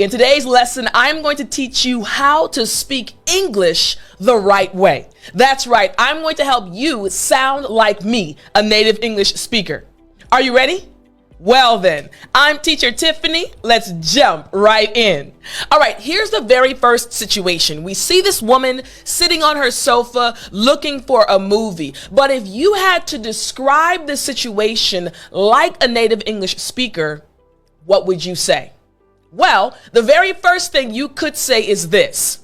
In today's lesson, I'm going to teach you how to speak English the right way. That's right, I'm going to help you sound like me, a native English speaker. Are you ready? Well then, I'm Teacher Tiffany. Let's jump right in. All right, here's the very first situation. We see this woman sitting on her sofa looking for a movie. But if you had to describe the situation like a native English speaker, what would you say? Well, the very first thing you could say is this.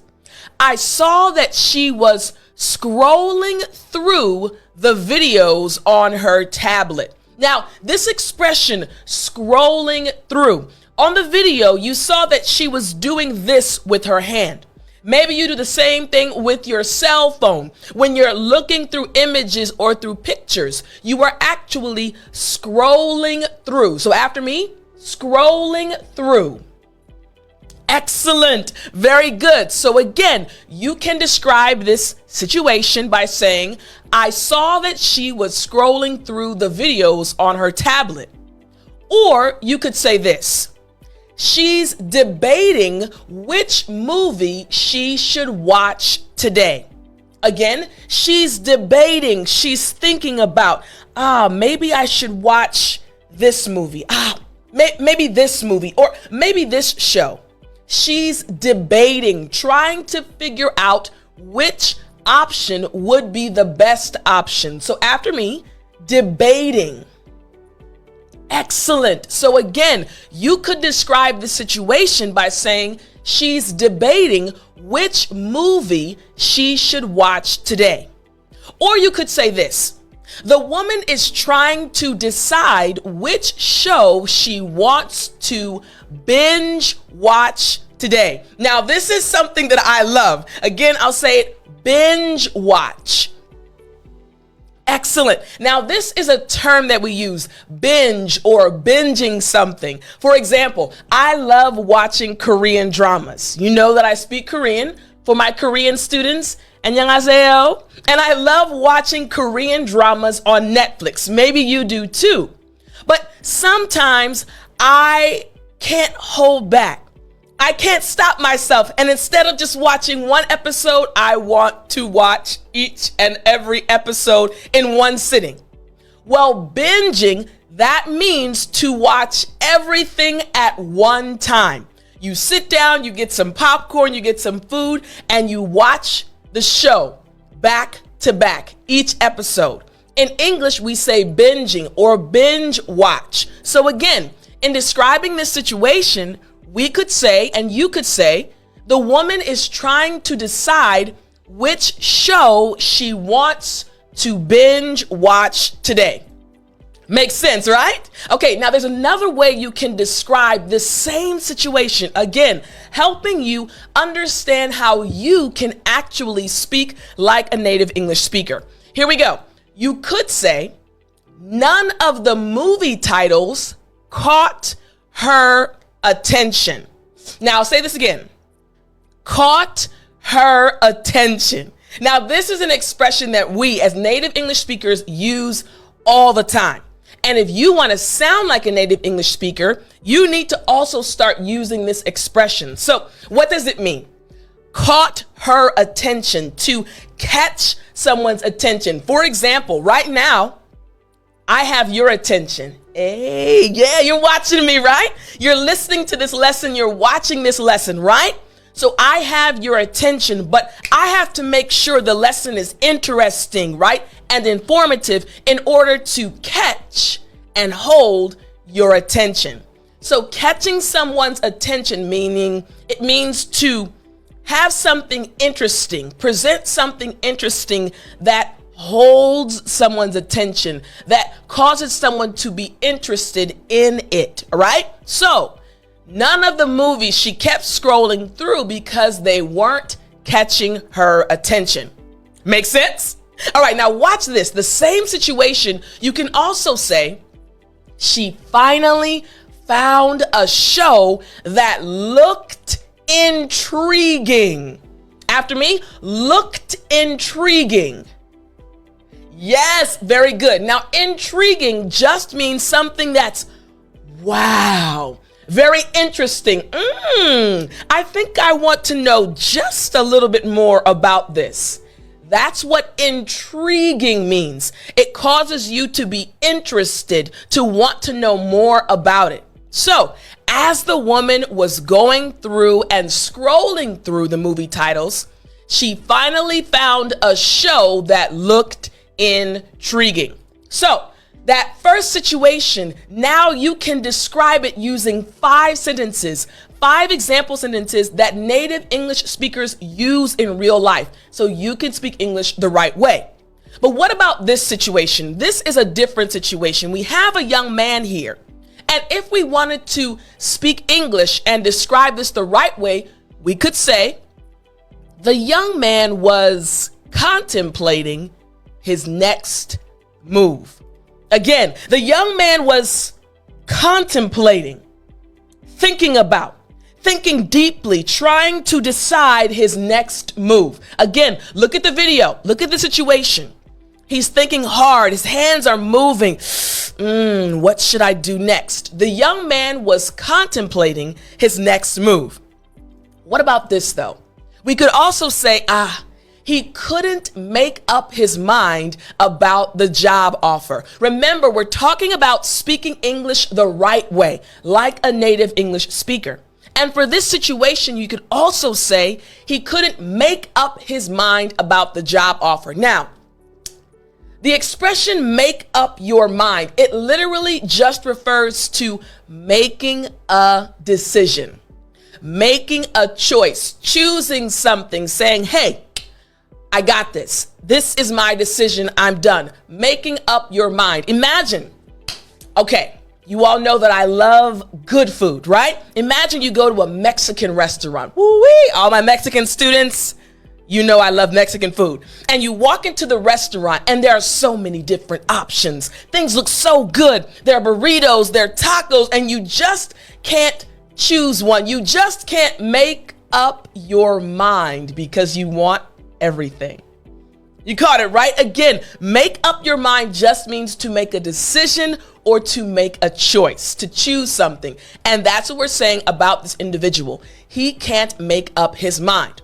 I saw that she was scrolling through the videos on her tablet. Now, this expression, scrolling through, on the video, you saw that she was doing this with her hand. Maybe you do the same thing with your cell phone. When you're looking through images or through pictures, you are actually scrolling through. So after me, scrolling through. Excellent. Very good. So again, you can describe this situation by saying, I saw that she was scrolling through the videos on her tablet. Or you could say this. She's debating which movie she should watch today. Again, she's debating, she's thinking about, maybe I should watch this movie. Maybe this movie, or maybe this show. She's debating, trying to figure out which option would be the best option. So after me, debating. Excellent. So again, you could describe the situation by saying she's debating which movie she should watch today. Or you could say this. The woman is trying to decide which show she wants to binge watch today. Now, this is something that I love. Again, I'll say it, binge watch. Excellent. Now, this is a term that we use, binge or binging something. For example, I love watching Korean dramas. You know that I speak Korean. For my Korean students, 안녕하세요. And I love watching Korean dramas on Netflix. Maybe you do too. But sometimes I can't hold back. I can't stop myself. And instead of just watching one episode, I want to watch each and every episode in one sitting. Well, binging, that means to watch everything at one time. You sit down, you get some popcorn, you get some food, and you watch the show back to back, each episode. In English, we say binging or binge watch. So again, in describing this situation, we could say, and you could say, the woman is trying to decide which show she wants to binge watch today. Makes sense, right? Okay, now there's another way you can describe the same situation. Again, helping you understand how you can actually speak like a native English speaker. Here we go. You could say, none of the movie titles caught her attention. Now, I'll say this again. Caught her attention. Now, this is an expression that we as native English speakers use all the time. And if you want to sound like a native English speaker, you need to also start using this expression. So what does it mean? Caught her attention, to catch someone's attention. For example, right now, I have your attention. Hey, yeah, you're watching me, right? You're listening to this lesson. You're watching this lesson, right? So I have your attention, but I have to make sure the lesson is interesting, right? And informative in order to catch and hold your attention. So catching someone's attention, meaning it means to have something interesting, present something interesting that holds someone's attention, that causes someone to be interested in it, all right? So none of the movies she kept scrolling through because they weren't catching her attention. Make sense? All right, now watch this. The same situation, you can also say, she finally found a show that looked intriguing. After me, looked intriguing. Yes, very good. Now, intriguing just means something that's wow, Very interesting. I think I want to know just a little bit more about this. That's what intriguing means. It causes you to be interested, to want to know more about it. So, as the woman was going through and scrolling through the movie titles, she finally found a show that looked intriguing. So, that first situation, now you can describe it using 5 sentences, 5 example sentences that native English speakers use in real life, so you can speak English the right way. But what about this situation? This is a different situation. We have a young man here, and if we wanted to speak English and describe this the right way, we could say, the young man was contemplating his next move. Again, the young man was contemplating, thinking deeply, trying to decide his next move. Again, look at the video, look at the situation. He's thinking hard, his hands are moving. What should I do next? The young man was contemplating his next move. What about this though? We could also say, he couldn't make up his mind about the job offer. Remember, we're talking about speaking English the right way, like a native English speaker. And for this situation, you could also say he couldn't make up his mind about the job offer. Now, the expression make up your mind, it literally just refers to making a decision, making a choice, choosing something, saying, hey, I got this. This is my decision. I'm done. Making up your mind. Imagine, okay, you all know that I love good food, right? Imagine you go to a Mexican restaurant. Woo-wee, all my Mexican students, you know I love Mexican food. And you walk into the restaurant and there are so many different options. Things look so good. There are burritos, there are tacos, and you just can't choose one. You just can't make up your mind because you want everything. You caught it, right? Again, make up your mind just means to make a decision or to make a choice, to choose something. And that's what we're saying about this individual. He can't make up his mind.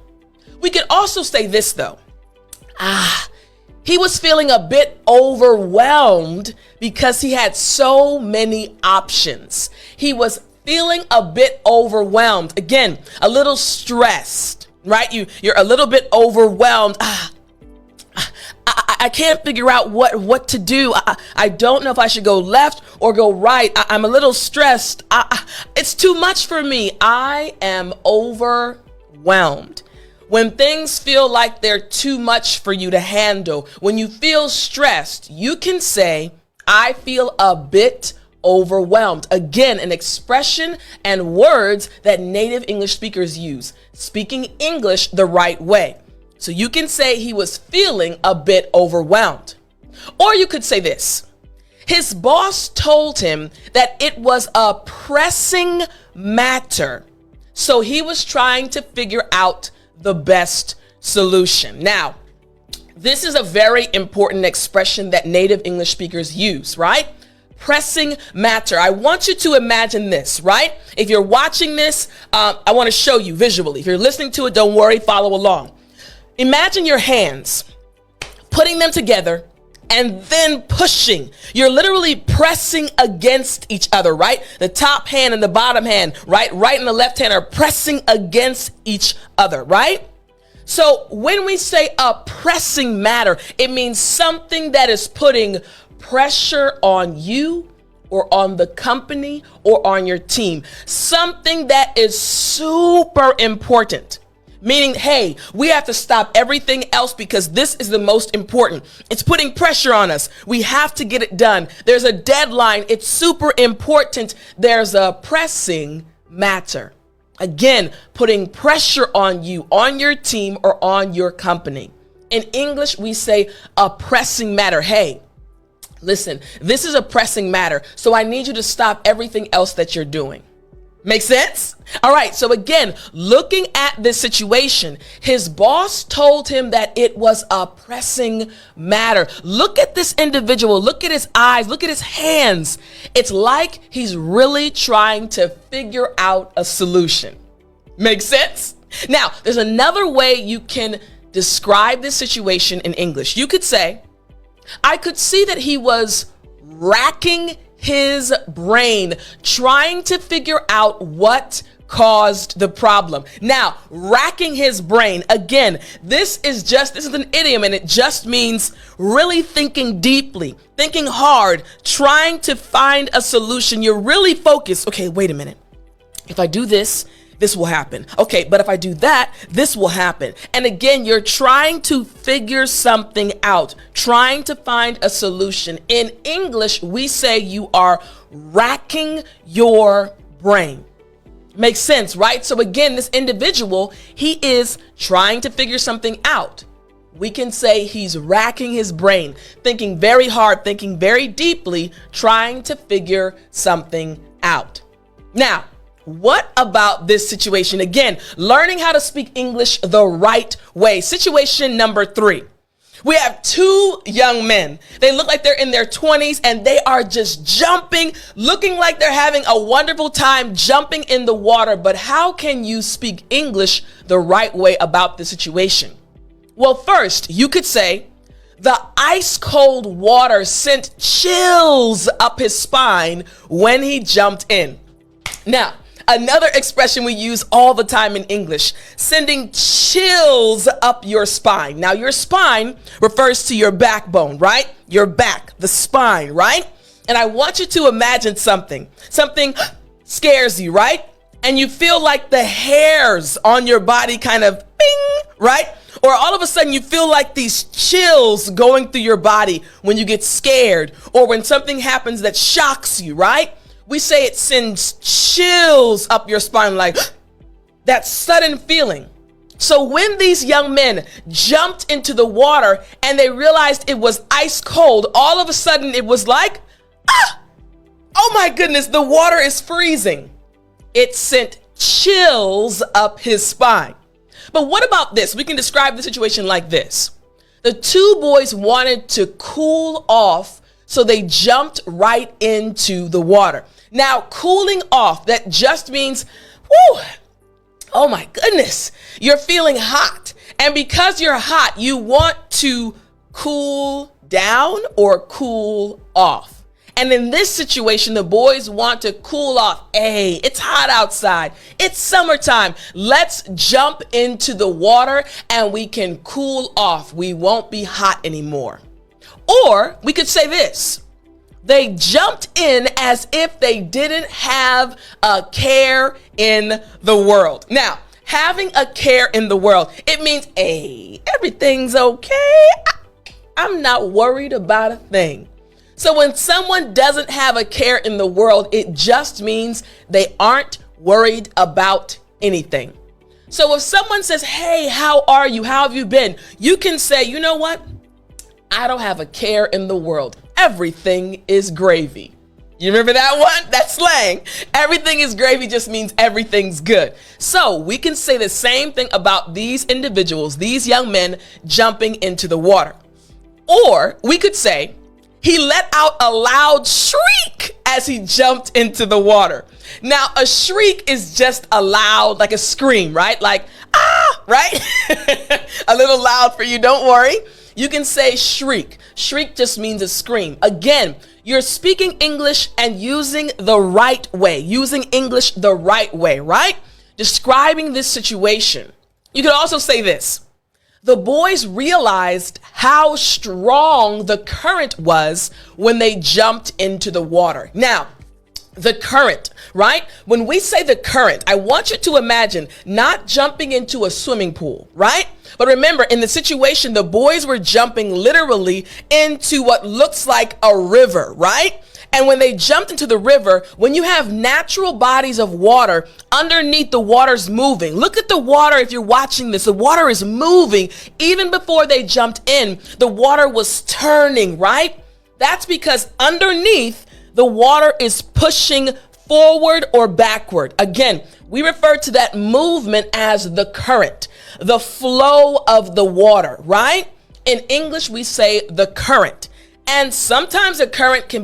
We could also say this though. He was feeling a bit overwhelmed because he had so many options. He was feeling a bit overwhelmed. Again, a little stressed. Right? You're a little bit overwhelmed. I can't figure out what to do. I don't know if I should go left or go right. I'm a little stressed. It's too much for me. I am overwhelmed. When things feel like they're too much for you to handle, when you feel stressed, you can say, I feel a bit overwhelmed. Again, an expression and words that native English speakers use, speaking English the right way. So you can say he was feeling a bit overwhelmed. Or you could say this. His boss told him that it was a pressing matter. So he was trying to figure out the best solution. Now, this is a very important expression that native English speakers use, right? Pressing matter. I want you to imagine this, right? If you're watching this, I want to show you visually. If you're listening to it, don't worry, follow along. Imagine your hands, putting them together and then pushing. You're literally pressing against each other, right? The top hand and the bottom hand, right and the left hand are pressing against each other, right? So when we say a pressing matter, it means something that is putting pressure on you or on the company or on your team. Something that is super important. Meaning, hey, we have to stop everything else because this is the most important. It's putting pressure on us. We have to get it done. There's a deadline. It's super important. There's a pressing matter. Again, putting pressure on you, on your team, or on your company. In English, we say a pressing matter. Hey, listen, this is a pressing matter, so I need you to stop everything else that you're doing. Make sense? All right, so again, looking at this situation, his boss told him that it was a pressing matter. Look at this individual, look at his eyes, look at his hands. It's like he's really trying to figure out a solution. Make sense? Now, there's another way you can describe this situation in English. You could say, I could see that he was racking his brain, trying to figure out what caused the problem. Now, racking his brain, again, this is an idiom, and it just means really thinking deeply, thinking hard, trying to find a solution. You're really focused. Okay, wait a minute. If I do this, this will happen. Okay, but if I do that, this will happen. And again, you're trying to figure something out, trying to find a solution. In English, we say you are racking your brain. Makes sense, right? So again, this individual, he is trying to figure something out. We can say he's racking his brain, thinking very hard, thinking very deeply, trying to figure something out. Now, what about this situation? Again, learning how to speak English the right way. Situation number 3. We have 2 young men. They look like they're in their 20s and they are just jumping, looking like they're having a wonderful time jumping in the water. But how can you speak English the right way about the situation? Well, first, you could say, the ice cold water sent chills up his spine when he jumped in. Now, another expression we use all the time in English, sending chills up your spine. Now, your spine refers to your backbone, right? Your back, the spine, right? And I want you to imagine something scares you, right? And you feel like the hairs on your body kind of bing, right? Or all of a sudden you feel like these chills going through your body when you get scared or when something happens that shocks you, right? We say it sends chills up your spine, like that sudden feeling. So when these young men jumped into the water and they realized it was ice cold, all of a sudden it was like, oh my goodness, the water is freezing. It sent chills up his spine. But what about this? We can describe the situation like this. The 2 boys wanted to cool off, so they jumped right into the water. Now, cooling off, that just means, whoo, oh my goodness, you're feeling hot. And because you're hot, you want to cool down or cool off. And in this situation, the boys want to cool off. Hey, it's hot outside. It's summertime. Let's jump into the water and we can cool off. We won't be hot anymore. Or we could say this. They jumped in as if they didn't have a care in the world. Now, having a care in the world, it means, hey, everything's okay. I'm not worried about a thing. So when someone doesn't have a care in the world, it just means they aren't worried about anything. So if someone says, hey, how are you? How have you been? You can say, you know what? I don't have a care in the world. Everything is gravy. You remember that one? That's slang. Everything is gravy just means everything's good. So we can say the same thing about these individuals, these young men jumping into the water. Or we could say, he let out a loud shriek as he jumped into the water. Now, a shriek is just a loud, like a scream, right? Like, right? A little loud for you, don't worry. You can say shriek. Shriek just means a scream. Again, you're speaking English and using the right way, using English the right way, right? Describing this situation. You could also say this. The boys realized how strong the current was when they jumped into the water. Now, the current, right? When we say the current, I want you to imagine not jumping into a swimming pool, right? But remember, in the situation, the boys were jumping literally into what looks like a river, right? And when they jumped into the river, when you have natural bodies of water, underneath the water's moving. Look at the water if you're watching this. The water is moving. Even before they jumped in, the water was turning, right? That's because underneath, the water is pushing forward or backward. Again, we refer to that movement as the current, the flow of the water, right? In English, we say the current. And sometimes a current can